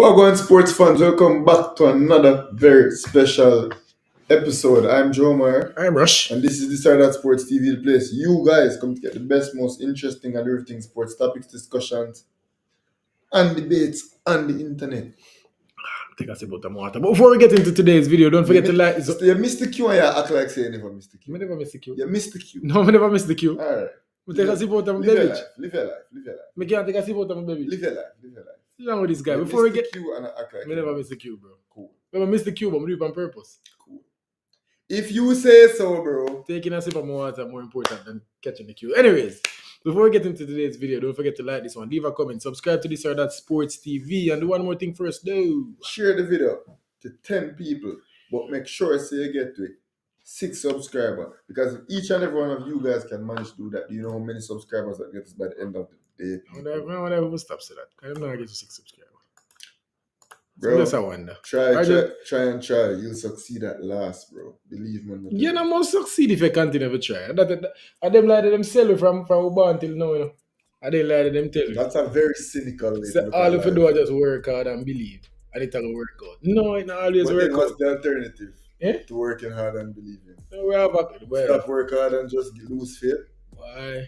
Welcome, sports fans. Welcome back to another very special episode. I'm Joe Meyer, I'm Rush. and this is the Stardust Sports TV, the place you guys come to get the best, most interesting, and everything sports topics, discussions, and debates on the internet. I think I said about the water. But before we get into today's video, don't forget to like. You missed the queue and you act like say you never missed the queue. I never miss the queue. You missed the queue. No, I never miss the queue. All right. I take a sip out of my Live your baby. life. Live your life. Live your life. I can't take a sip out of my baby. Live your life. Live your life. What's wrong with this guy? You Before we missed get. the queue and act like I never miss the queue, bro. Cool. Never miss the queue, but I do it on purpose. Cool. If you say so, bro. Taking a sip of my water more important than catching the queue. Anyways, before we get into today's video, don't forget to like this one, leave a comment, subscribe to this or that Sports TV, and do one more thing first, though. Share the video to 10 people, but make sure you get to it. 6 subscribers. Because if each and every one of you guys can manage to do that, do you know how many subscribers that gets by the end of the day? Whenever we stop saying that, I'm not get to 6 subscribers. Bro, That's a wonder. try. You'll succeed at last, bro. Believe me. You know, must succeed if you continue to try. And them lie to them sell from born till now, you know. And they lie to them tell you. That's a very cynical way. So all if you do is just work hard and believe. And it will work out. No, it not always But work then what's out. the alternative To working hard and believing? No, we are back. Stop work hard and just lose faith. Why?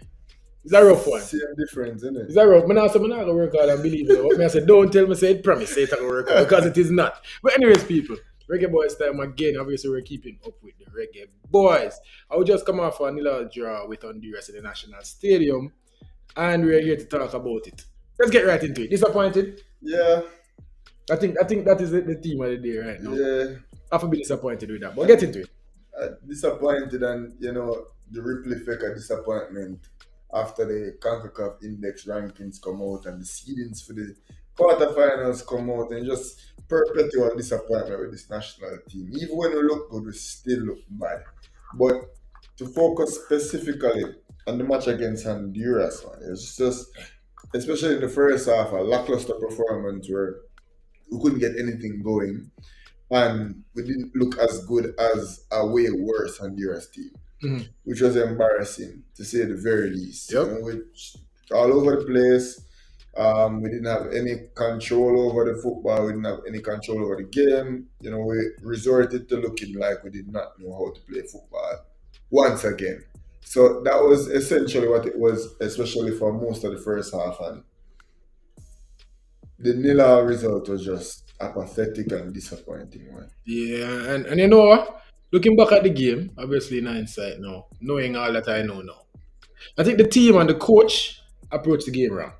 It's a rough one. Same difference, isn't it? It's a rough. I'm not going to work hard and believe. What me I say, don't tell me, say it promise, say it will work out. Because it is not. But anyways, people, Reggae Boys time again. Obviously, we're keeping up with the Reggae Boys. I will just come off a little draw with Honduras in the National Stadium. And we're here to talk about it. Let's get right into it. Disappointed? Yeah. I think that is the theme of the day right now. Yeah. I have to be disappointed with that. But get into it. Disappointed, and the ripple effect of disappointment after the CONCACAF index rankings come out and the seedings for the quarterfinals come out, and just perpetual disappointment with this national team. Even when we look good, we still look bad. But to focus specifically on the match against Honduras, man, it's just, especially in the first half, a lackluster performance where we couldn't get anything going, and we didn't look as good as a way worse Honduras team, which was embarrassing to say the very least. Yep. All over the place. We didn't have any control over the football. We didn't have any control over the game. We resorted to looking like we did not know how to play football once again. So that was essentially what it was, especially for most of the first half. And the 0-0 result was just a pathetic and disappointing one. Yeah, and you know what? Looking back at the game, obviously in hindsight now, knowing all that I know now, I think the team and the coach approached the game wrong.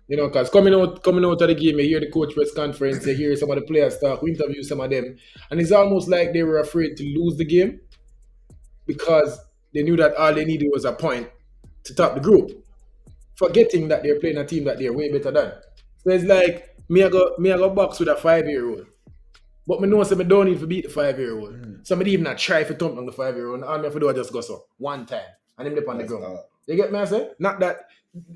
Because coming out of the game, you hear the coach press conference, you hear some of the players talk, we interview some of them, and it's almost like they were afraid to lose the game because they knew that all they needed was a point to top the group, forgetting that they're playing a team that they're way better than. So it's like, me I go box with a 5-year-old. But I know I don't need to beat the 5-year-old. So I even not try to thump on the 5-year-old. All I have to do is just go so one time and then dip on the ground. You get me I say? Not that,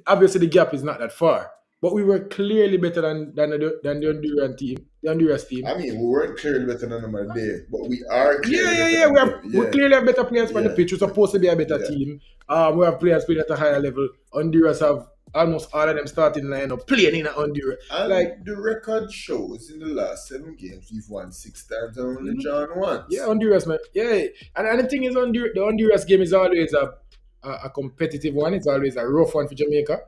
obviously the gap is not that far. But we were clearly better than the Honduran team. The Honduras team. I mean, we weren't clearly better than them today, but we are clearly We clearly have better players on the pitch. We're supposed to be a better team. We have players playing at a higher level. Honduras have almost all of them starting lineup playing in Honduras. And like the record shows, in the last 7 games, we've won 6 times and only drawn once. Yeah, Honduras, man. Yeah. And the thing is, the Honduras game is always a competitive one. It's always a rough one for Jamaica.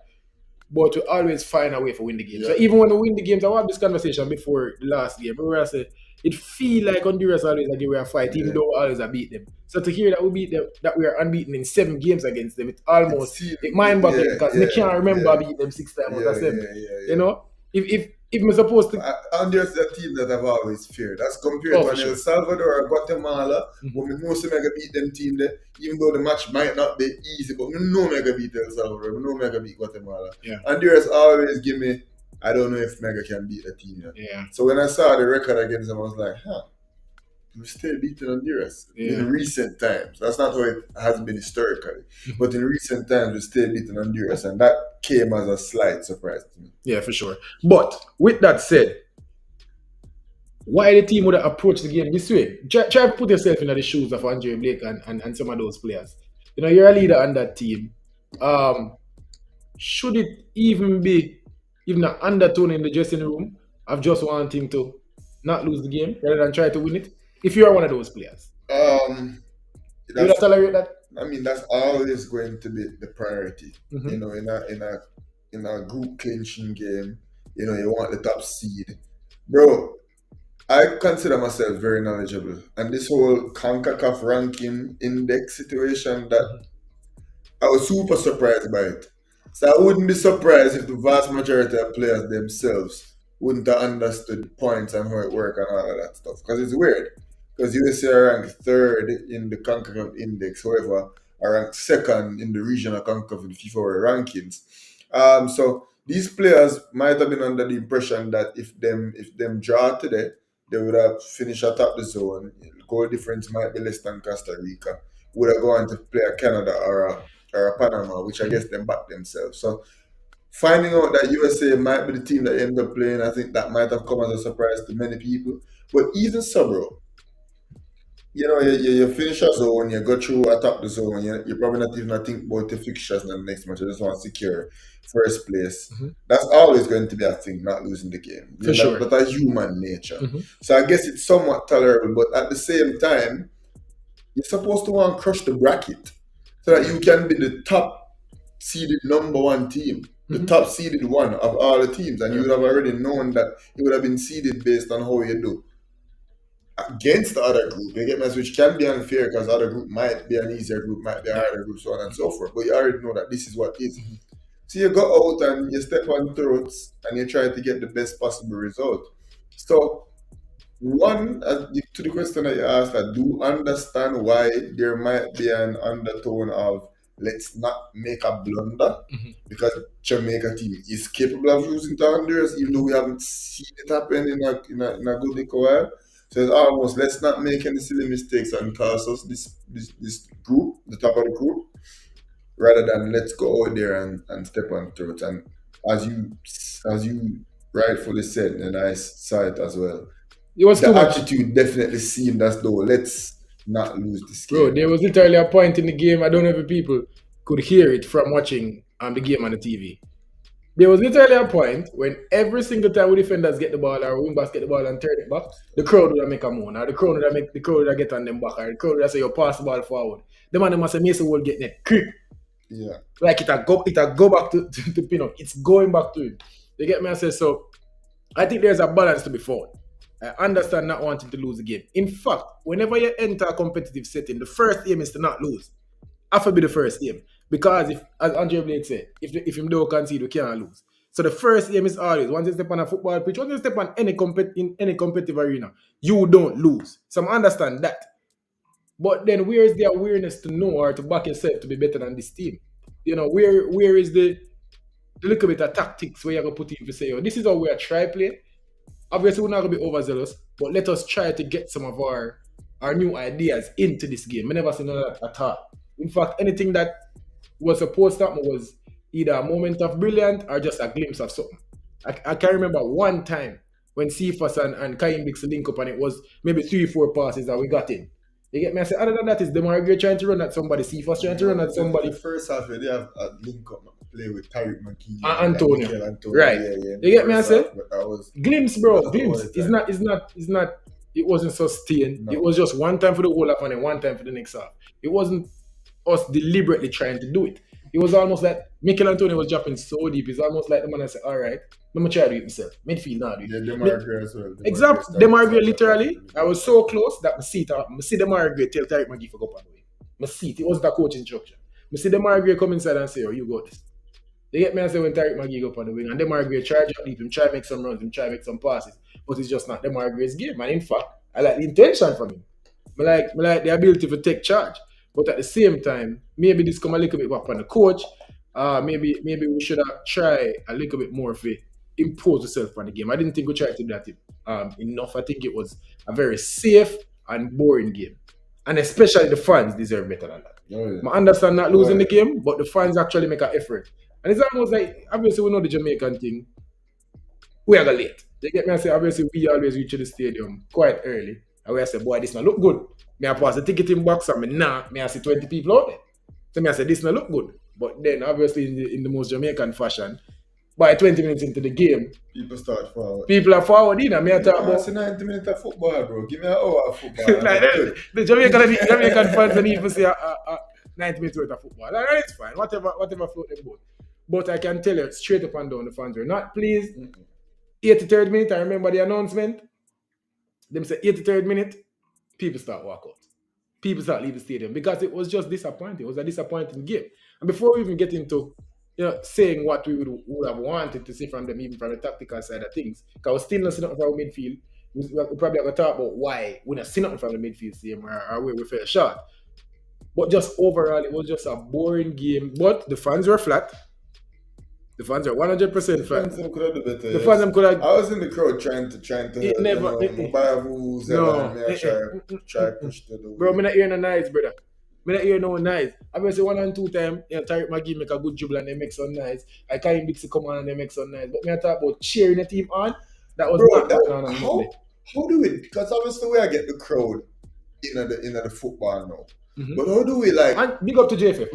But we always find a way for win the game. Yeah. So even when we win the games, I had this conversation before the last game. Where I said it feel like Honduras always give we a fight, even though we always beat them. So to hear that we beat them, that we are unbeaten in 7 games against them, it's almost mind-boggling because they can't remember beating them 6 times out of 7. If we're supposed to, Honduras is a team that I've always feared. That's compared to El Salvador or Guatemala, when we know some mega beat them team there, even though the match might not be easy, but we know mega beat El Salvador, we know mega beat Guatemala. Yeah. Honduras always give me, I don't know if mega can beat a team yet. Yeah. So when I saw the record against them, I was like, we still beating Honduras in recent times. That's not how it has been historically. But in recent times, we still beating Honduras. And that came as a slight surprise to me. Yeah, for sure. But with that said, why the team would have approached the game this way? Try to put yourself in the shoes of Andre Blake and some of those players. You're a leader on that team. Should it even be an undertone in the dressing room of just wanting to not lose the game rather than try to win it? If you are one of those players, Um, you would that's tolerate that? I mean that's always going to be the priority. Mm-hmm. In a group clinching game, you want the top seed, bro. I consider myself very knowledgeable, and this whole CONCACAF ranking index situation that Mm-hmm. I was super surprised by it. So I wouldn't be surprised if the vast majority of players themselves wouldn't have understood points and how it works and all of that stuff. Because it's weird. Because USA are ranked third in the CONCACAF index, however, are ranked second in the regional CONCACAF in FIFA World rankings. So these players might have been under the impression that if them draw today, they would have finished atop the zone. Goal difference might be less than Costa Rica. Would have gone to play a Canada or a Panama, which I guess them back themselves. So finding out that USA might be the team that end up playing, I think that might have come as a surprise to many people. But even so, bro, you finish a zone, you go through atop the zone, you're probably not even think about the fixtures in the next match. You just want to secure first place. Mm-hmm. That's always going to be a thing, not losing the game. For sure. That's a human nature. Mm-hmm. So I guess it's somewhat tolerable, but at the same time, you're supposed to want to crush the bracket so that you can be the top seeded number one team, the Mm-hmm. top seeded one of all the teams, and you would have already known that you would have been seeded based on how you do against the other group. You get me? Which can be unfair because the other group might be an easier group, might be a harder group, so on and so forth. But you already know that this is what is. Mm-hmm. So you go out and you step on throats and you try to get the best possible result. So one, to the question that you asked, I do understand why there might be an undertone of let's not make a blunder Mm-hmm. because Jamaica team is capable of losing to Honduras, even though we haven't seen it happen in a good little while. So it's almost let's not make any silly mistakes and cause us this group, the top of the group, rather than let's go out there and step on throat. And as you rightfully said, and I saw it as well, It was the too much. attitude definitely seemed as though let's not lose this Bro, game. there was literally a point in the game, I don't know if people could hear it from watching the game on the TV. There was literally a point when every single time we defenders get the ball or wingbacks get the ball and turn it back, the crowd would make a moan, or the crowd would get on them back, or the crowd would say you pass the ball forward. The man must say Mason will get net. Quick. Yeah. Like it go back to Pinnock. It's going back to him. You get me? I say so. I think there's a balance to be found. I understand not wanting to lose the game. In fact, whenever you enter a competitive setting, the first aim is to not lose. Have to be the first aim. Because if, as Andre Blade said, if him don't concede, we can't lose. So the first aim is always once you step on a football pitch, once you step on in any competitive arena, you don't lose. So I understand that. But then where is the awareness to know or to back yourself to be better than this team? Where is the little bit of tactics where you're gonna put in to say, oh, this is how we are try play. Obviously, we're not gonna be overzealous, but let us try to get some of our new ideas into this game. I never seen none of that at all. In fact, anything that was supposed to happen was either a moment of brilliant or just a glimpse of something. I can remember one time when Cephas and Kaim Bix link up and it was maybe 3-4 passes that we got in. You get me? I say, other than that, is Demargre trying to run at somebody, Cephas trying to run at The somebody, first half, they have a link up play with Tariq McKee and Antonio. Mikel Antonio. Right. Yeah, in You the get me? I first say, half, but that was glimpse, bro, that's glimpse. all the It's time. not. It wasn't sustained. It No. was just one time for the whole half and then one time for the next half. It wasn't us deliberately trying to do it. It was almost like Mikel Antonio was dropping so deep. It's almost like the man said, "All right, let me try to do it myself. Midfield now, do Yeah, it." Demargre as well. Exact. Demargre literally. I was so close that I see Demargre tell Tariq McGee for go on the way. I see it. It was the coach instruction. I see Demargre come inside and say, "Oh, you got this." They get me and say when Tariq McGee go up on the wing and Demargre try to leap him, try make some runs, him try make some passes, but it's just not Demargre's game. And in fact, I like the intention from him. I like the ability to take charge. But at the same time, maybe this come a little bit back on the coach. Maybe we should have try a little bit more for impose yourself on the game. I didn't think we tried to do that enough. I think it was a very safe and boring game. And especially the fans deserve better than that. Oh, yeah. I understand not losing Oh, the yeah. game, but the fans actually make an effort. And it's almost like, obviously, we know the Jamaican thing. We are late. They get me and say, obviously, we always reach the stadium quite early. And we say, boy, this not look good. Me I pass the ticket in box and me I see 20 people out there. So me I say, this not look good. But then, obviously, in the most Jamaican fashion, by 20 minutes into the game, People start forward. people are forward in. I mean, I talk Yeah, it's about 90 minutes of football, bro. Give me an hour of football and like I'm good. the Jamaican fans don't even say a 90 minutes worth of football. Like, it's fine, whatever float them boat. But I can tell you straight up and down, the fans were not pleased. 83rd minute, I remember the announcement. Them say 83rd minute, people start walk out. People start leave the stadium because it was just disappointing. It was a disappointing game. And before we even get into saying what we would have wanted to see from them, even from the tactical side of things, because we're still not seeing nothing from our midfield. We probably have to talk about why we're not seeing nothing from the midfield team or where we fell short. But just overall, it was just a boring game. But the fans were flat. The fans are 100% flat. Fans them could have done better. The fans them could have. I was in the crowd trying to It never. buy rules try push to the Bro, me not hear no noise, brother. Me not hear no noise. Obviously, 1 and 2 times, Tariq McGee make a good dribble and they make some noise. I can't Bixie come on and they make some noise. But me I talk about cheering the team on. That was bro, not going on. How do we? Because obviously we get the crowd in the football now. Mm-hmm. But how do we like? And big up to JFF.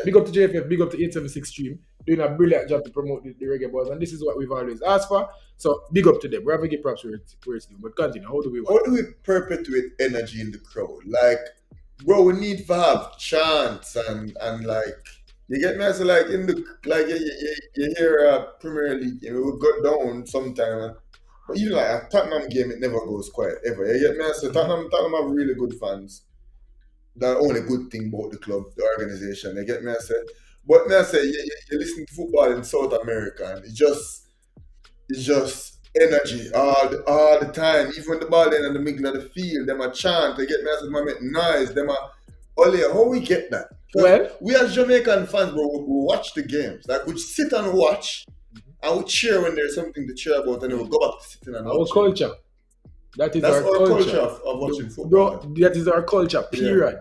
Big up to JFF. Big up to 876 Stream. Doing a brilliant job to promote the Reggae Boys, and this is what we've always asked for. So big up to them. We have to give props where it's due. But continue. How do we Perpetuate energy in the crowd? Like, bro, we need to have chants and like, you get me? So like in the like you hear Premier League, we will go down sometime. But even like a Tottenham game, it never goes quiet ever. You get me? So Tottenham have really good fans. The only good thing about the club, the organization. You get me? I say, but me I say, you listen to football in South America, and it's just energy all the time. Even when the ball in the middle of the field, them a chant. You get me? I say, make noise. Them a Ole, how we get that? Well, we as Jamaican fans, bro, we watch the games. Like we sit and watch, and we cheer when there's something to cheer about, and then we go back to sitting and watch. Our culture. That's our culture of watching football. Bro, that is our culture, period. Yeah.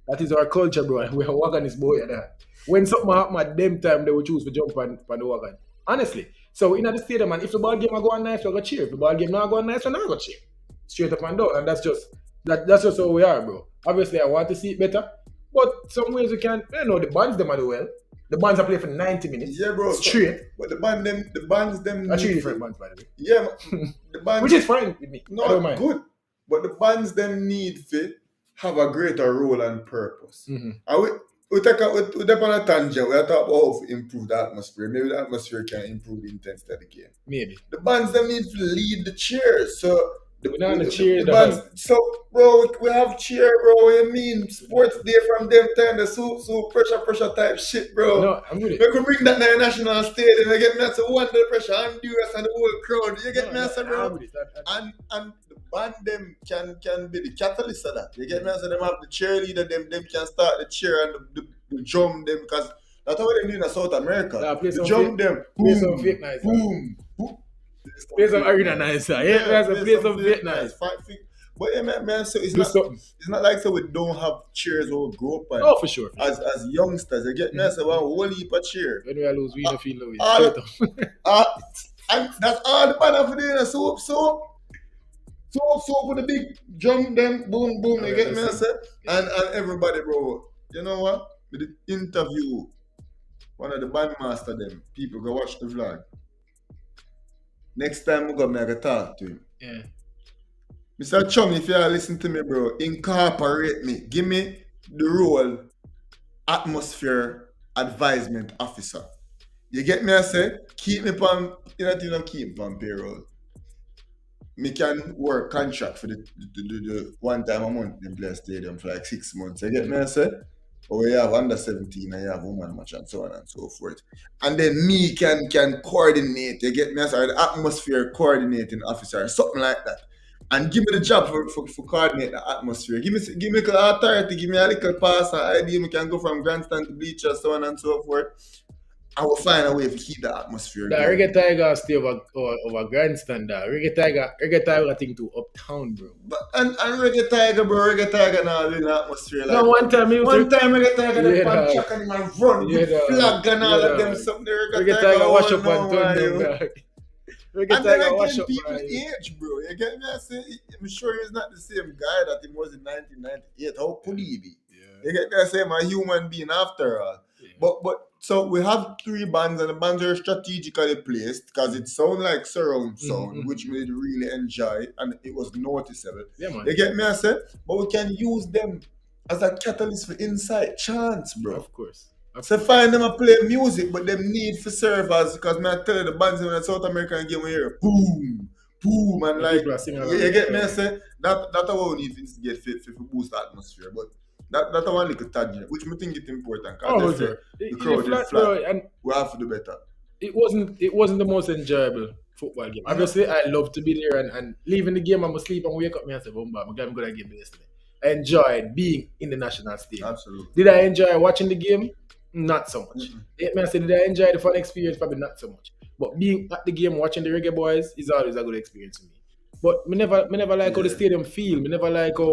That is our culture, bro. We are wagon this boy at that. When something happen at them time, they will choose to jump on the wagon. Honestly. So in the stadium, and if the ball game are going nice, we're going to cheer. If the ball game not going nice, we're not going to cheer. Straight up and down. And that's just how we are, bro. Obviously, I want to see it better. But some ways we can, the bands them are do well. The bands are playing for 90 minutes. Yeah, bro. Straight. But the bands them. Are 3 different bands, by the way. Yeah, the bands. Which is fine with me. No, I don't mind. Good. But the bands them need to have a greater role and purpose. Mm-hmm. And we take on a tangent. We are talking about how to improve the atmosphere. Maybe the atmosphere can improve the intensity of the game. Maybe. The bands them need to lead the cheers. So we're not the cheer. The bands. So bro, we have cheer, bro. What you mean? Sports day from them time, the so pressure type shit, bro. No, I'm with it. We could bring that to the national stadium. You get me? That's one the pressure and do us and the whole crowd. You get me? Bro. And the band them can be the catalyst of that. You get me? So them have the cheerleader, them can start the cheer and the drum them, because that's how they do in South America. Yeah, the drum them. Play some fake nice. Boom. Play some arena nice. Yeah, play some fake nice. But yeah, man, so it's not like so we don't have cheers or grow up on. Oh, for sure. As youngsters, you get me? So one whole heap of cheer. When we lose, we don't feel no way. And that's all the banner for doing. So with the big drum, them boom, you get me? And everybody, bro, you know what? With the interview, one of the bandmaster them, people go watch the vlog. Next time we go, I can talk to him. Yeah. Mr. Chum, if you listen to me, bro, incorporate me. Give me the role atmosphere advisement officer. You get me? I say, keep me on, keep me on payroll. Me can work contract for the one time a month in play stadium for like 6 months. You get me? I say, or you have under 17 and you have woman match and so on and so forth. And then me can coordinate. You get me? I say, the atmosphere coordinating officer, something like that. And give me the job for coordinate the atmosphere. Give me authority, give me a little pass and idea. We can go from grandstand to bleachers, so on and so forth. I will find a way to keep the atmosphere. The Reggae Tiger stay over grandstand. Reggae Tiger thing to uptown, bro. But and Reggae Tiger now in the atmosphere. Like, no, one time Reggae Tiger the punch chuck and him run with flag and all of them something. Reggae Tiger wash up and turn down. And then again, people age, bro. You get me? I say, I'm sure he's not the same guy that he was in 1998. How could he be? Yeah. You get me? I say, I'm a human being after all. Yeah. But So we have three bands, and the bands are strategically placed because it sounds like surround sound, which we really enjoy, and it was noticeable. Yeah, man. You get me, I said? But we can use them as a catalyst for inside chants, bro. Of course. So find them a play music, but them need for servers because man I tell you the bands in the South American game we hear boom, boom, and The like people are singing you, along. you get me, I say that's what we need to instigate for boost the atmosphere. But that's one little tangent, which I think is important Oh, because sure. the crowd flat, is flat. bro, and We have to do better. it wasn't the most enjoyable football game. Obviously, I love to be there and leaving the game. I'm gonna sleep and wake up. Me and say, "Oh, I'm glad I'm gonna game yesterday." I enjoyed being in the national stadium. Absolutely. Did I enjoy watching the game? Not so much. Me, I say, did I enjoy the fun experience? Probably not so much. But being at the game watching the Reggae Boys is always a good experience for me. But me never like how the stadium feel. Me never like how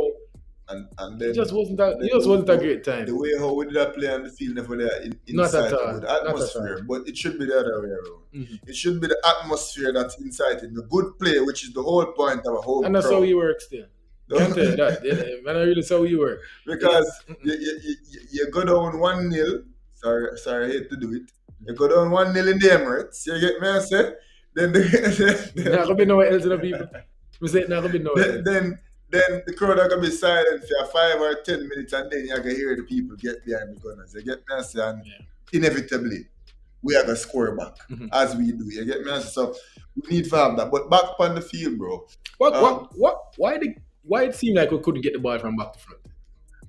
And then it just wasn't a great time. The way how we did that play on the field never there Not at inside all. with Not at atmosphere, all. but it should be the other way around. Mhm. It should be the atmosphere that's inciting the good play, which is the whole point of a home And that's crowd. how you work still. Can't tell you that. Yeah, man, I really saw how you work. Because you go down 1-0. Sorry, I hate to do it. You go down 1-0 in the Emirates. You get me, I say? Then Not gonna be nowhere else, people. We say it not gonna be nowhere else. then the crowd are gonna be silent for 5 or 10 minutes, and then you're gonna hear the people get behind the gunners. You get me, I say? And inevitably, we are gonna score back as we do. You get me, I say? So we need to have that. But back on the field, bro. Why it seemed like we couldn't get the ball from back to front?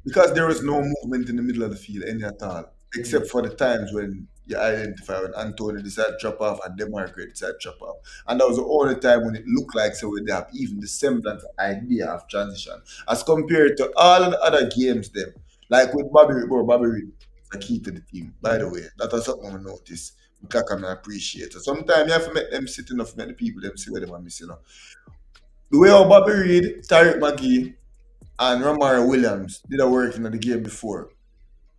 Because there was no movement in the middle of the field any at all, except for the times when you identify when Antonio decided to chop off and Demarcre decided to chop off. And that was the only time when it looked like so they have even the semblance idea of transition. As compared to all of the other games them. Like with Bobby Reed is a key to the team, by the way. That was something I noticed. Because I appreciate it. Sometimes you have to make them sit enough, make the people them see where they are missing. The way how Bobby Reed, Tariq McGee, and Romaro Williams did a work in the game before.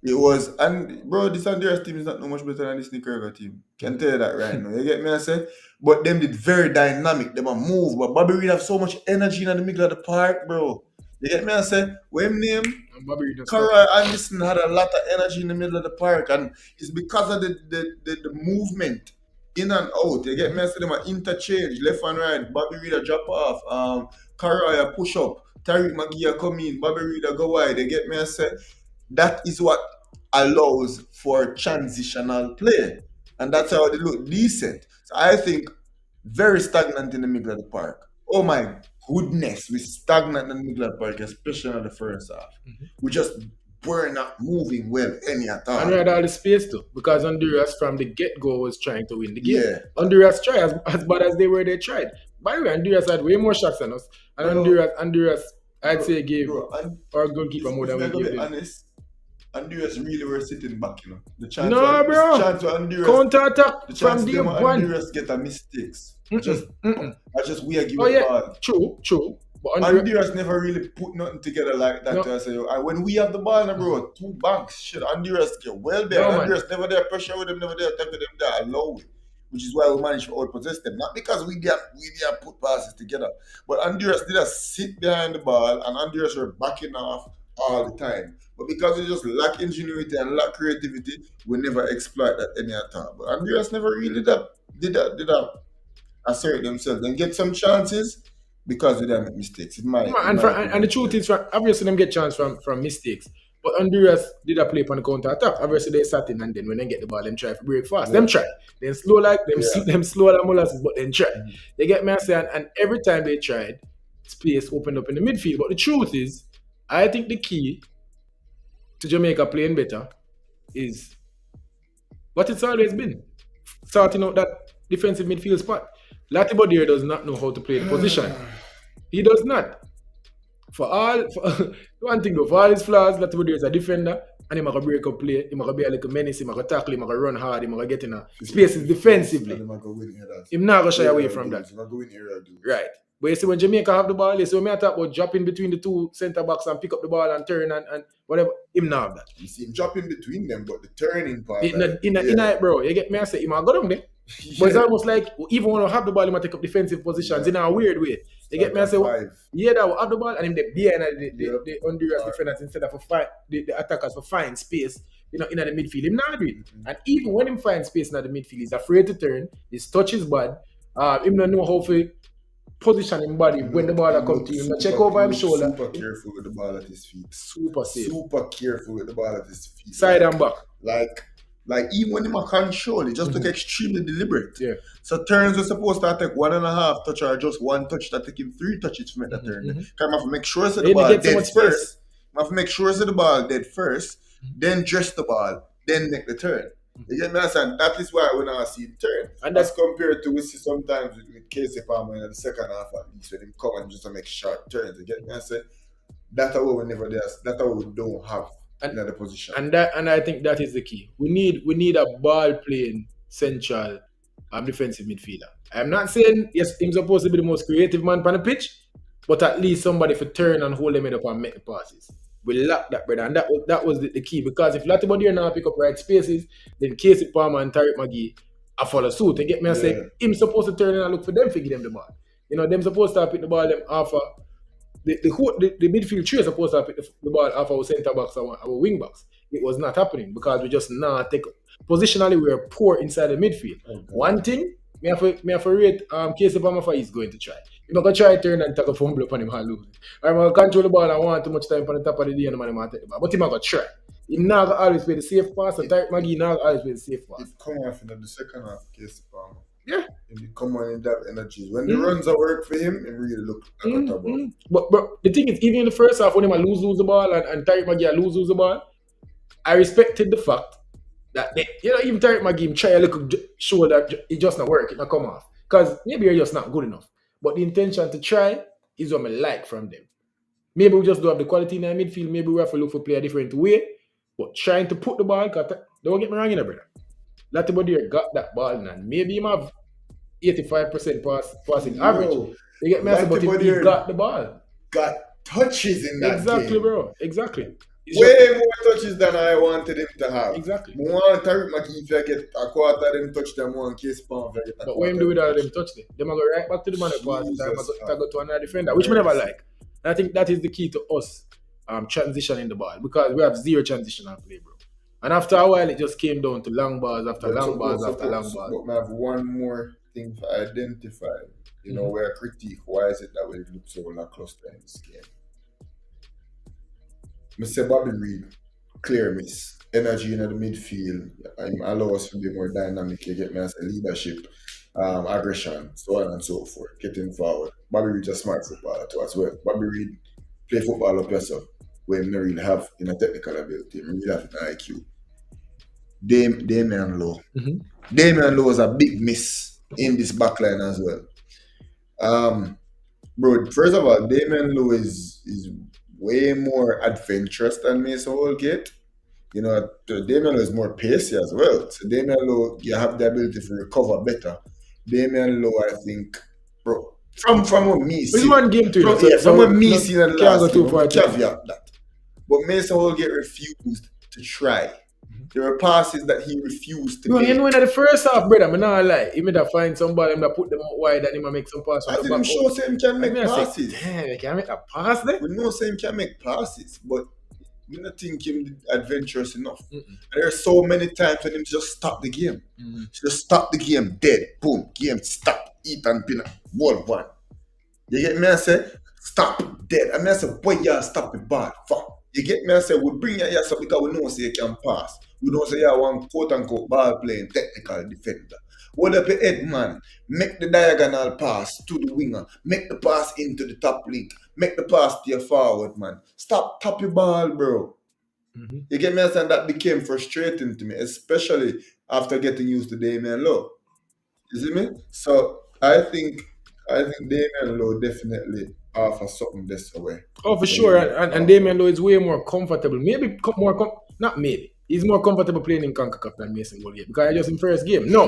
It was, and bro, this Honduras team is not no much better than this Nicaragua team. Can tell you that right now. You get me, I say? But them did very dynamic. Them a move. But Bobby Reed have so much energy in the middle of the park, bro. You get me, I say? When him name, And Bobby Reed just Cara Anderson had a lot of energy in the middle of the park, and it's because of the movement in and out. You get me? I say them a interchange, left and right. Bobby Reed a drop off. Cara a push up. Tariq McGee a come in. Bobby Reed a go wide. You get me? I say that is what allows for transitional play, and that's how they look decent. So I think very stagnant in the middle of the park. Oh my goodness, we stagnant in the middle of the park, especially in the first half. We just were not moving well any at all. And we had all the space too, because Honduras from the get-go was trying to win the game. Yeah. Honduras tried as bad as they were, they tried. By the way, Honduras had way more shots than us. And Honduras, I'd say gave our goalkeeper more than we If I'm gave be them. honest, Honduras really were sitting back, you know. The No, bro. The chance for Honduras, Counter-attack the from chance day them one. Honduras get a mistakes. I just we are giving Oh, yeah. ball. True. But Honduras, Honduras never really put nothing together like that. No. To say, and when we have the ball, now, bro, two banks, shit, Honduras get well there. No, man. Honduras never there, pressure with them, never there, attack with them there, allow it. Which is why we managed to outpossess them. Not because we did put passes together, but Honduras did sit behind the ball, and Honduras were backing off all the time. But because we just lack ingenuity and lack creativity, we never exploit that any at all. But Honduras never really did that assert themselves and get some chances because they didn't make mistakes. and the truth is, obviously, them get chance from mistakes. But Honduras did a play on the counter attack. Obviously, they sat in, and then when they get the ball, them try to break fast. Them try. Then slow like them slow like molasses, but then try. They get me, I say, and every time they tried, space opened up in the midfield. But the truth is, I think the key to Jamaica playing better is what it's always been, sorting out that defensive midfield spot. Latibodir does not know how to play the position. He does not. For one thing though, for all his flaws, Latibodir is a defender, and he might break up play, he might be a little menace, he might tackle, he might run hard, he might get in a spaces defensively. He's not going to shy away from that. Right. But you see, when Jamaica have the ball, you see, when me talk about dropping between the two centre backs and pick up the ball and turn and whatever, him not have that. You see him dropping between them, but the turning part. In it, bro, you get me, I say, he might go down there. But it's almost like, even when we have the ball, he might take up defensive positions in a weird way. You get me, I say, yeah, that will have the ball, and him behind the Honduras defenders instead of the attackers for find space in the midfield. Him not do it. Mhm. And even when him find space in the midfield, he's afraid to turn. His touch is bad. Him don't know how to position him body when the ball He a come to looked him. He check super. He over him looked shoulder. super careful with the ball at his feet. Super safe. Super careful with the ball at his feet. Side and back. Like, like even when he a control, he just look Mhm. extremely deliberate. Yeah. So turns are supposed to take 1.5 touch or just one touch that take him 3 touches to make the turn. Mhm. Kind of have to make sure so the Then he ball get so dead much space. first. I have to make sure so the ball dead first, then dress the ball, then make the turn. You get me? And that is why when I see the turn, And as that compared to we see sometimes with Casey Palmer in the second half at least when him come and just to make short turns. You get me? I say that's what we never do. That's what we don't have in and the position. and I think that is the key. We need a ball playing central defensive midfielder. I'm not saying yes, he's supposed to be the most creative man on the pitch, but at least somebody for turn and hold them head up and make the passes. We lack that, brother, and that was the key. Because if Latibody now pick up right spaces, then Casey Palmer and Tariq McGee I follow suit. You get me? I say Yeah. him supposed to turn and look for them to give them the ball. Them supposed to pick the ball them off the midfield three is supposed to pick the ball off our centre backs and our wing backs. It was not happening because we just not take positionally we are poor inside the midfield. Okay. One thing me have to rate Casey Palmer for he's going to try. He's not gonna try turn and take a fumble upon him and lose. I'm gonna control the ball and want too much time on the top of the day and the man might take the ball. But he's not gonna try. He not gonna always play the safe pass and Tyreek McGee not always play the safe pass. It come off in the second half, Casey Palmer. Yeah. And he come on in that energy. When the runs are work for him, it really look like a trouble. But the thing is, even in the first half, when he lose the ball and Tyreek McGee lose the ball, I respected the fact that even Tyreek McGee try a little show that it just not work, it not come off. Because maybe you're just not good enough. But the intention to try is what I like from them. Maybe we just don't have the quality in our midfield. Maybe we have to look for play a different way. But trying to put the ball, don't get me wrong, brother. Latibody got that ball, and maybe he have 85% passing average. You get me? But he got the ball. Got touches in that Exactly, game. bro. Exactly. Way more touches than I wanted him to have. Exactly. I want Tariq McGee to get a quarter of them touch them one Case Palmer to get a But what him do with all of them touch them? Them go right back to the man who pass the time I go to another defender, which we never like. And I think that is the key to us transitioning the ball because we have zero transitional play, bro. And after a while, it just came down to long balls after long balls after long balls. But I have one more thing to identify. Where critique. Why is it that we look so lackluster in this game? Mr. Bobby Reed, clear miss. Energy in the midfield. Allow us to be more dynamic. You get me as a leadership, aggression, so on and so forth. Getting forward. Bobby Reed is a smart footballer too as well. Bobby Reed play football up yourself. Where he really have in a technical ability. He really have an IQ. Damian Lowe. Mm-hmm. Damian Lowe is a big miss in this backline as well. Bro, first of all, Damian Lowe is way more adventurous than Mason Holgate. Damian Lowe is more pacey as well. So Damian Lowe, you have the ability to recover better. Damian Lowe, I think, bro, from what me see. It's one game to from what me see in the last go game, caveat that. But Mason Holgate refused to try. There were passes that he refused to make. In the first half, brother, I'm not lie. He made find somebody that put them out wide and he might make some passes. I didn't show him can make passes. Damn, he can make a pass there? We know him can make passes, but we don't think him adventurous enough. And there are so many times when him just stop the game. Just stop the game dead. Boom. Game stop. Eat and pin. 1-1. You get me? I say, stop dead. I say, boy, y'all stop the ball. Fuck. You get me? I say, we bring your ass up because we know say you can pass. We don't say you are one quote-unquote ball-playing technical defender. Hold up your head, man. Make the diagonal pass to the winger. Make the pass into the top link. Make the pass to your forward, man. Stop tap your ball, bro. You get me? And that became frustrating to me, especially after getting used to Damian Lowe. You see me? So I think Damian Lowe definitely offers something this way. Oh, for sure. And Damian Lowe is way more comfortable. Maybe not maybe. He's more comfortable playing in CONCACAF than Mason Holgate because I just in first game. No.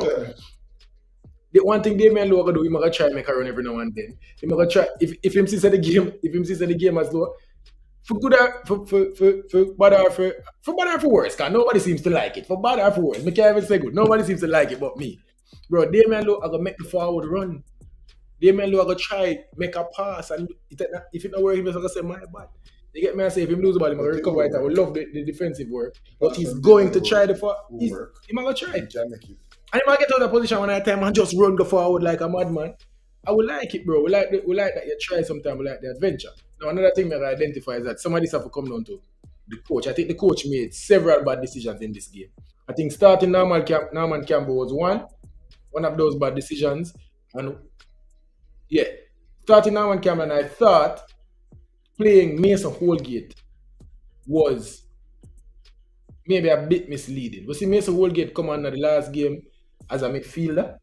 The one thing Damian Lowe gonna do, he's gonna try and make a run every now and then. He's gonna try if him sees the game as though for good or for bad or for worse, because nobody seems to like it. For bad or for worse. I can't even say good. Nobody seems to like it but me. Bro, Damian Lowe are gonna make the forward run. Damian Lowe are gonna try make a pass and if it not work, he's gonna say my bad. You get me? I say if him lose the ball, he's going But to it recover will it. I would work. love the defensive work. But Apart he's from going to Damian try will, the far. will He's work. going to try He it. can make it. And if I get out of that position when I time and just run the forward like a madman, I would like it, bro. We like that you try sometime. We like the adventure. Now another thing that I identify is that some of this have to come down to the coach. I think the coach made several bad decisions in this game. I think starting Norman Campbell was one of those bad decisions. And yeah, starting Norman Campbell, and I thought playing Mason Holgate was maybe a bit misleading. We see Mason Holgate come on in the last game as a midfielder.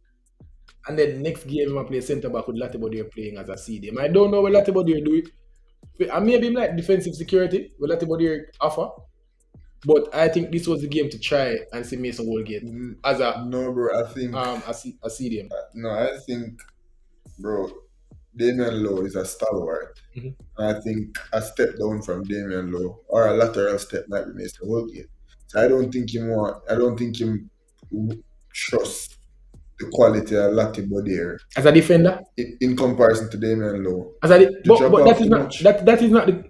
And then next game, I play centre back with Latibodier playing as a CDM. I don't know what Latibodier do it. And maybe like defensive security, what Latibodier offer. But I think this was the game to try and see Mason Woolgate as No, bro. I think a CDM. no. I think, bro, Damian Lowe is a stalwart. Mhm. And I think a step down from Damian Lowe or a lateral step might be Mason Holgate. So I don't think him want. I don't think him trust the quality of Lati Bodier As a defender, in comparison to Damian Lowe. as a To drop but off that is too not much.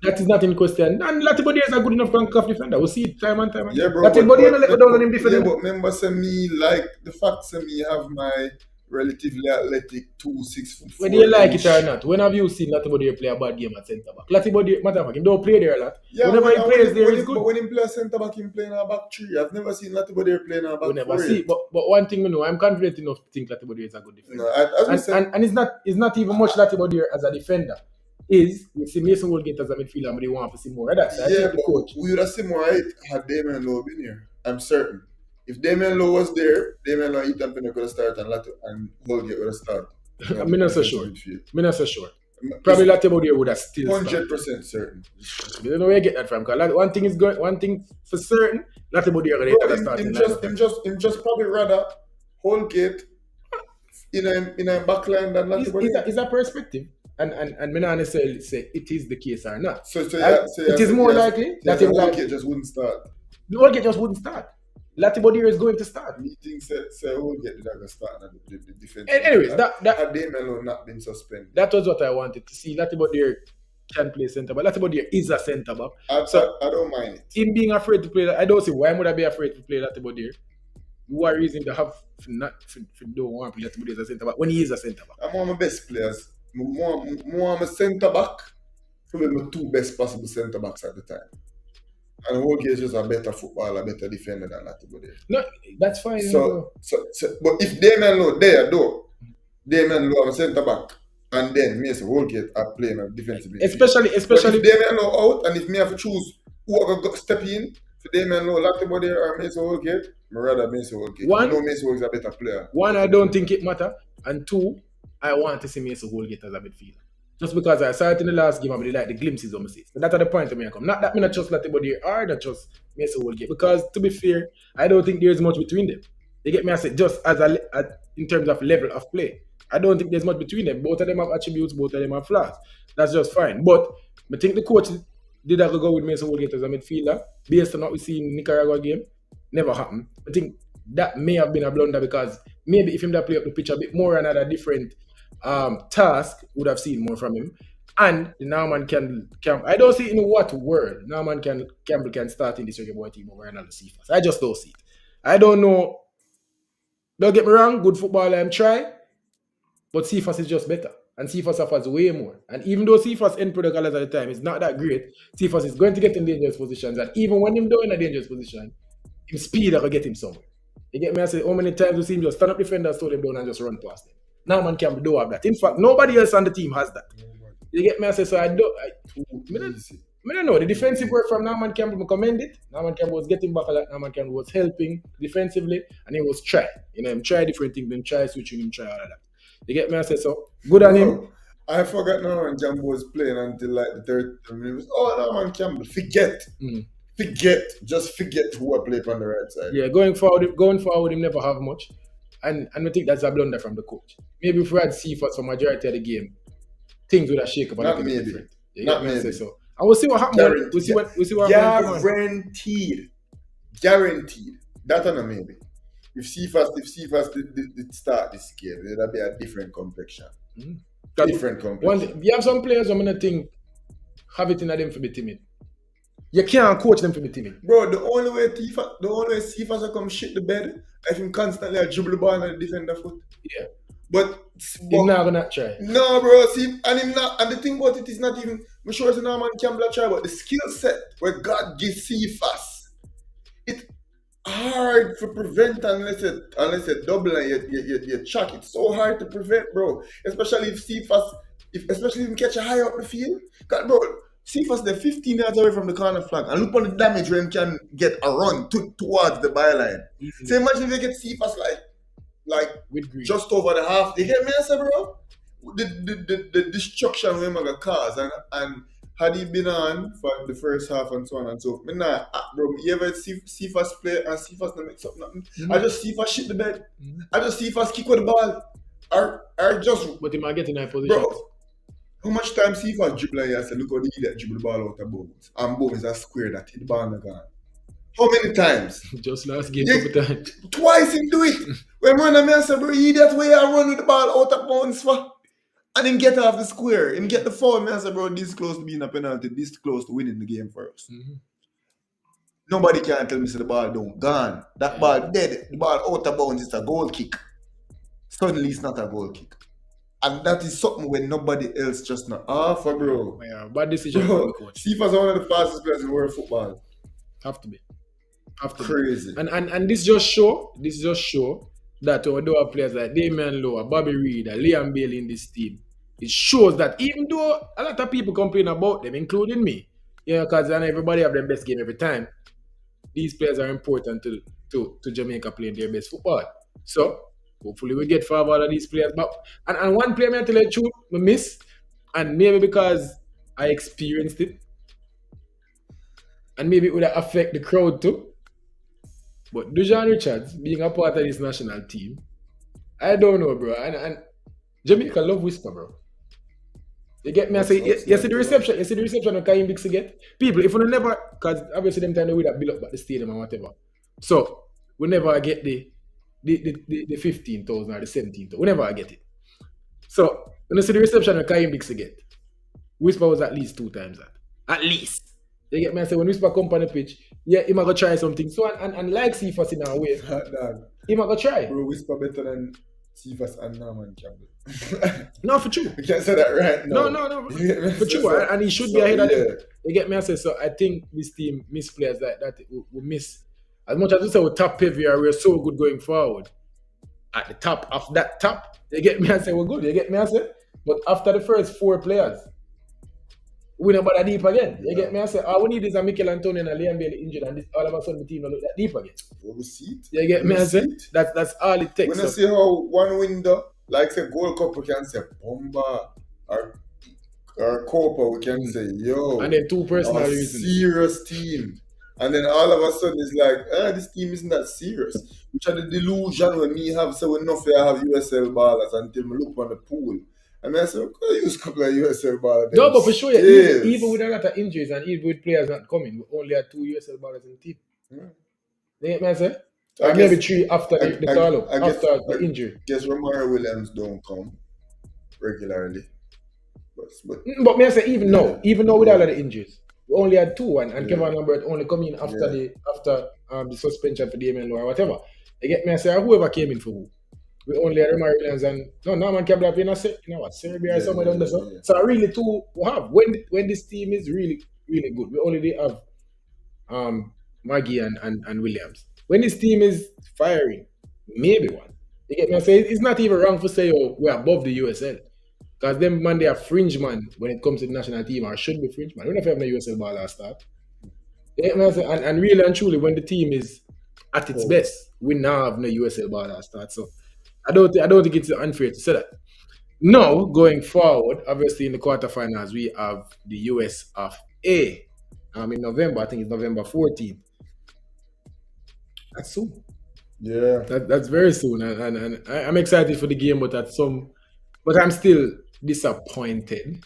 that is not in question. And Latibodier is a good enough cuff defender. We see it time and time again. Yeah, bro. Latibodier no let go down on him defending. Yeah, but remember, say me like the fact say me have my relatively athletic 2 6 foot. Whether you like it or not, when have you seen Latibodier play a bad game at centre back? Latibodier, matter of fact, he don't play there a lot. Yeah, Whenever he plays there, he's But good. when he play centre back, he play in a back three. I've never seen Latibodier play in a back We never four see. yet. But one thing we know, I'm confident enough to think Latibodier is a good defender. No, as we said, And it's not even much Latibodier as a defender. Is we see Mason Woolgate as a midfielder, but they want to see more of that. So I yeah, think the but coach. we would have seen more height had Damian Lowe been here. I'm certain. If Damian Lowe was there, Damian Lowe, Ethan Pinnock would have started and Holgate would have started. I'm not so sure. Midfield. I'm not so sure. Probably Latibodier would have still 100% certain. You don't know where you get that from. Because one thing for certain, Latibodier going to start in Him just probably rather Holgate in a backline than Latibodier. It's a perspective. And me not necessarily say it is the case or not. It is more likely that Holgate just wouldn't start. Holgate just wouldn't start. Latibodier is going to start. Meeting say Holgate did not start the defense. Anyways, had Damian Lowe not been suspended. That was what I wanted to see. Latibodier can play centre back. Latibodier is a centre back. I don't mind it. Him being afraid to play, I don't see why would I be afraid to play Latibodier. What reason to have don't want to play Latibodier as a centre back when he is a centre back? I'm one of my best players. More a centre back. Probably my two best possible centre backs at the time. And Holgate is just a better footballer, a better defender than Latibodier. No, that's fine. But if Damian Lowe there though, Damian Lowe a centre back, and then Mason Holgate are playing a defensive midfield. Especially But if Damian Lowe out, and if me have to choose who I go step in for Damian Lowe, Latibodier or Mason Holgate, I rather Mason Holgate. I know Mason Holgate is a better player. One, I don't think it matter, and two, I want to see Mason Holgate as a midfielder. Just because I saw it in the last game, I really like the glimpses of my seats. So that's at the point of me I come. Not that me not trust Latibodier or not trust Mason Holgate, because to be fair, I don't think there's much between them. You get me? I say just in terms of level of play, I don't think there's much between them. Both of them have attributes, both of them have flaws. That's just fine. But I think the coach did have to go with Mason Holgate as a midfielder based on what we see in the Nicaragua game. Never happened. I think that may have been a blunder, because maybe if him that play up the pitch a bit more and had a different task, would have seen more from him. And the Norman Campbell, I don't see in what world Norman Campbell can start in this Reggae Boy team over another Cephas. I just don't see it. I don't know. Don't get me wrong, good football I'm try, but Cephas is just better. And Cephas offers way more. And even though Cephas end product at the time is not that great, Cephas is going to get in dangerous positions. And even when him doing a dangerous position, his speed will get him somewhere. You get me? I say, how many times we see him just stand up defenders, throw them down and just run past them. Norman Campbell don't have that. In fact, nobody else on the team has that. You get me? I say, so I don't know. The defensive work from Norman Campbell, I commend it. Norman Campbell was getting back a lot. Norman Campbell was helping defensively, and he was trying. Him try different things, then try switching him, try all of that. You get me? I say, so good on him. I forgot Norman Campbell was playing until like the third minute. Norman Campbell, forget. Just forget who I play on the right side. Yeah, going forward, him never have much. And I think that's a blunder from the coach. Maybe if we had Cephas for majority of the game, things would have shaken up. Not maybe. Different. Not maybe. So. And we'll see what happens. We'll see what Guaranteed. That or maybe. If Cephas did start this game, there'd be a different complexion. Different complexion. You have some players I'm gonna think have it in them for be timid. You can't coach them for be timid. Bro, the only way Tifa are come shit the bed, if him constantly a dribble the ball and the defender foot. Yeah. But, He's but not gonna try. no, bro. See, and him not. And the thing about it is not even. I'm sure it's a normal Campbell try, but the skill set where God gives Cephas, it's hard to prevent unless you double and you chuck. It's so hard to prevent, bro. Especially if Cephas, especially if you catch a high up the field. God, bro, Cephas they're 15 yards away from the corner flag, and look on the damage where he can get a run towards the byline. Easily. So imagine if you get Cephas like With green. just over the half. You get me, I say, bro? The destruction we gonna cause and had he been on for the first half and so on and so forth. Bro, you ever see Cephas play and Cephas not mix up nothing? I just see Cephas shit the bed. I just see Cephas kick with the ball. Or just, But he might get in that position. bro, how much time Cephas dribble and you say, look how the idiot dribble the ball out of bones. And bones are square that hit the ball in the gun. How many times? Just last game, Yeah. couple times. Twice him do it. When run a man say, bro, you idiot way I run with the ball out of bounds for. And him get off the square. Him get the foul. Man say, bro, this close to being a penalty, this close to winning the game for us. Nobody can tell me say the ball don't gone. That ball dead. The ball out of bounds is a goal kick. Suddenly it's not a goal kick. And that is something when nobody else just not offer, bro. Yeah, bad decision from Bro, the coach. Cephas is one of the fastest players in world football. Have to be. Have to be. Crazy. And this just show that although our players like Damian Lowe, Bobby Reed, Liam Bailey in this team, it shows that even though a lot of people complain about them, including me, because everybody have their best game every time, these players are important to Jamaica playing their best football. So hopefully we get far out of these players. But and one player I tell you the truth, I miss, and maybe because I experienced it, and maybe it would affect the crowd too. But Dujan Richards being a part of this national team, I don't know, bro. And Jamaica love whisper, bro. You get me? I say, you see the reception of Kaim Bixie get? People, if we never, because obviously them time they would have built up at the stadium and whatever. So, we never get the 15,000 or the 17,000. We never get it. So, when you see the reception of Kaim Bixie get, whisper was at least 2 times that. At least. You get me? I say, when whisper come on the pitch, yeah, he might go try something. So, and like Cephas in our way, he might go try. Bro, whisper better than Cephas and Norman Campbell. No, for true. We can't say that right now. No. For true. And he should be ahead of them. You get me? I say, so I think this team miss players like that. We miss. As much as we say we're top heavy or we're so good going forward, at the top of that top, you get me? I say, we're good. You get me? I say, but after the first 4 players, we not bother deep again. You get me? I say, all we need is a Mikel Antonio and a Liam Bailey injured, and this, all of a sudden the team will look that deep again. We see it. You get me? I say, that's all it takes. When I see how one window, like say Gold Cup, we can say Bomba or Copa, we can say yo. And then 2 personal a reasons. serious team. And then all of a sudden it's like, this team isn't that serious. Which are the delusion when me have so enough I have USL ballers until me look on the pool. And I said, okay, use a couple of USL ballers. No, but for sure, Yes. even with a lot of injuries and even with players not coming, we only had 2 USL ballers in the team. You get me, I say? Or maybe 3 after the call-up, after the injury. Guess Romaro Williams don't come regularly. But me I say, even now with all of the injuries, we only had 2 and Kevin Lambert only come in after the suspension for Damian Lowe or whatever. You get me, I say, whoever came in for who. We only had Romaro Williams and Norman Campbell playing Serbia or somewhere down there. So really 2 we have. When this team is really, really good, we only have Maggie and Williams. When this team is firing, maybe 1. You get me? I say, it's not even wrong to say, we're above the USL. Because them man, they are fringe man when it comes to the national team, or should be fringe man. We don't have no USL ball last start. And really and truly, when the team is at its best, we now have no USL ball last start. So I don't think it's unfair to say that. Now, going forward, obviously in the quarterfinals, we have the US of A. In November, I think it's November 14th. That's soon. Yeah. That's very soon. And I'm excited for the game, but I'm still disappointed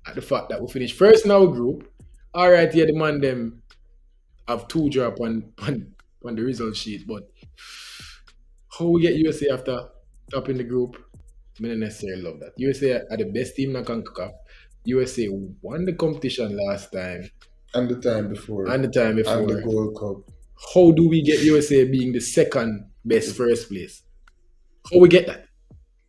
at the fact that we finished first in our group. All right, the man them have 2 drop on the result sheet, but how we get USA after top in the group, I don't necessarily love that. USA are the best team in CONCACAF. USA won the competition last time And the time before. and the time And the before. Gold Cup. How do we get USA being the second best first place? How we get that?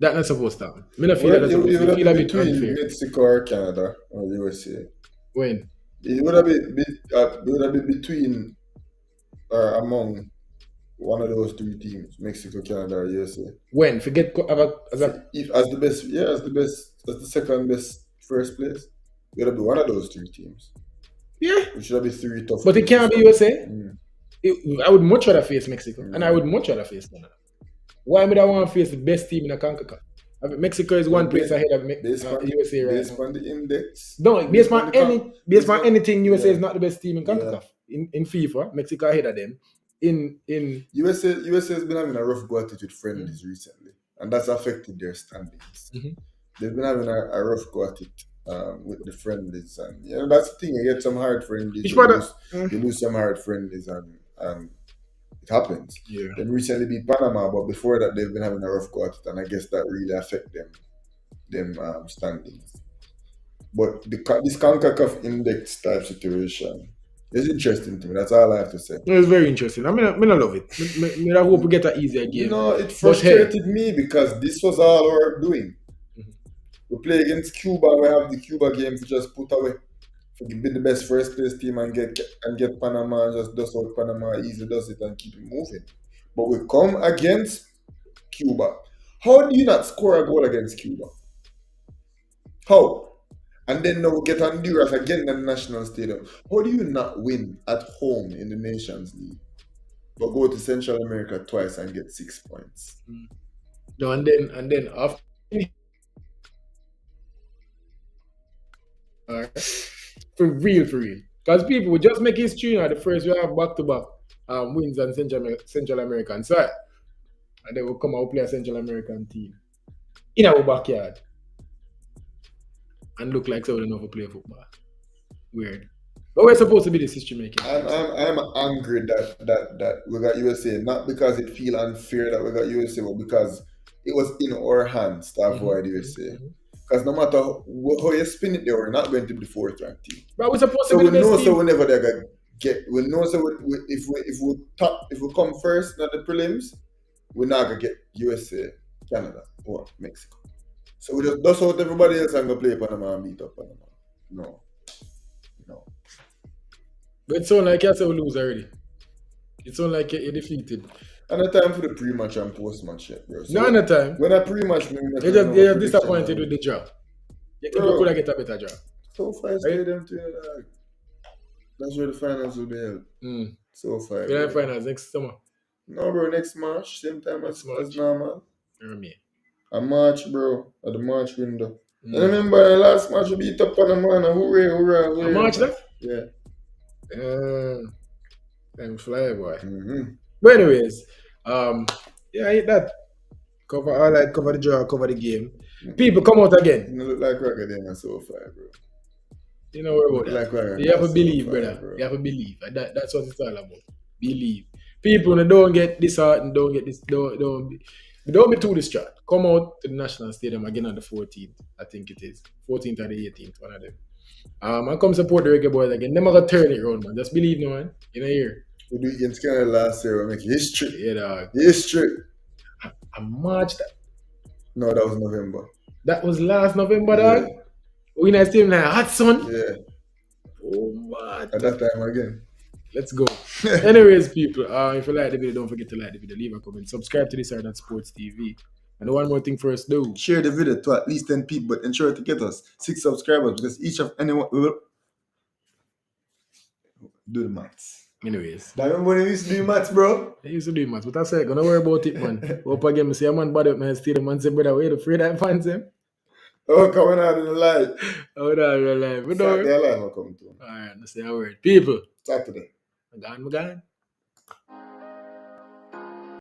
That's not supposed to happen. I don't feel Well, that's it supposed to. would I have feel a been bit between unfair. Mexico or Canada or USA. When? It would have been between or among one of those three teams, Mexico, Canada, or USA. When? Forget as a If as the best, as the second best first place, it would have been one of those three teams. yeah. It should have been three tough But it teams. can't be USA. Mm. I would much rather face Mexico, and I would much rather face Canada. Why would I want to face the best team in the CONCACAF? I mean, Mexico is one place ahead of USA right based now. on the index. No, based on anything, USA yeah. is not the best team in CONCACAF. In FIFA, Mexico ahead of them. In USA has been having a rough go at it with friendlies recently, and that's affected their standings. They've been having a rough go at it with the friendlies, and that's the thing. You get some hard friendlies, you lose some hard friendlies, and it happens. Yeah. They recently beat Panama, but before that they've been having a rough go at it, and I guess that really affect them standings. But this CONCACAF index type situation is interesting to me. That's all I have to say. No, it's very interesting. I love it. I hope we get an easier game. It frustrated me because this was all we're doing. We play against Cuba. We have the Cuba game to just put away. To be the best first place team and get Panama and just dust out Panama, easy does it and keep it moving. But we come against Cuba. How do you not score a goal against Cuba? How? And then now we get Honduras again in the national stadium. How do you not win at home in the Nations League, but go to Central America twice and get 6 points? No, and then after for real. Because people will just make history the first we have back-to-back wins on Central American side. And they will come out play a Central American team in our backyard. And look like someone enough to play football. Weird. But we're supposed to be this history making. I'm angry that we got USA, not because it feel unfair that we got USA, but because it was in our hands to avoid USA. Because no matter how you spin it, they were not going to be the fourth ranked team. But we're supposed to be the best team. So whenever they're gonna get, we know so if we come first in the prelims, we're not gonna get USA, Canada, or Mexico. So we just dust out everybody else and go play Panama and beat up Panama. No. But it sounds like you have to lose already. It sounds like you're defeated. And the time for the pre-match and post-match yet, bro. So no time. When I pre-match, you're disappointed with the job. You think you could have get a better job. So far, stadium to that's where the finals will be held. So far. You're finals next summer. No, bro, next March, same time as normal. A March, bro, at the March window. And remember, the last match we beat up Panama, and hooray. A March that? Yeah. Time fly, boy. But anyways, I hate that. Cover the draw, cover the game. People come out again. You look like Reggae then so far, bro. You know what about that. Like you have to believe, brother. Bro. You have to believe. That's what it's all about. Believe. People don't get disheartened, don't get this, don't be too distraught. Come out to the National Stadium again on the 14th, I think it is. 14th or the 18th, one of them. And come support the Reggae Boys again. They're going to turn it around, man. Just believe, no, man. You know, here. We do it against Canada last year. We make history. Yeah, dog. History. I marched that. No, that was November. That was last November, dog? Yeah. We in a stadium like hot sun? Yeah. Oh, man. At that time again. Let's go. Anyways, people, if you like the video, don't forget to like the video, leave a comment, subscribe to this Art Sports TV. And one more thing first, do share the video to at least 10 people, but ensure to get us 6 subscribers because each of anyone will do the maths. Anyways, I remember when I used to do maths, bro. I used to do maths, but I said, gonna worry about it, man. Hope again, see a man body up, man, still the man say, brother, wait, afraid I find him. Oh, coming out in the light. Oh, no, in the light. Saturday live will come to. Alright, let's say a word. People. Saturday. I'm gone.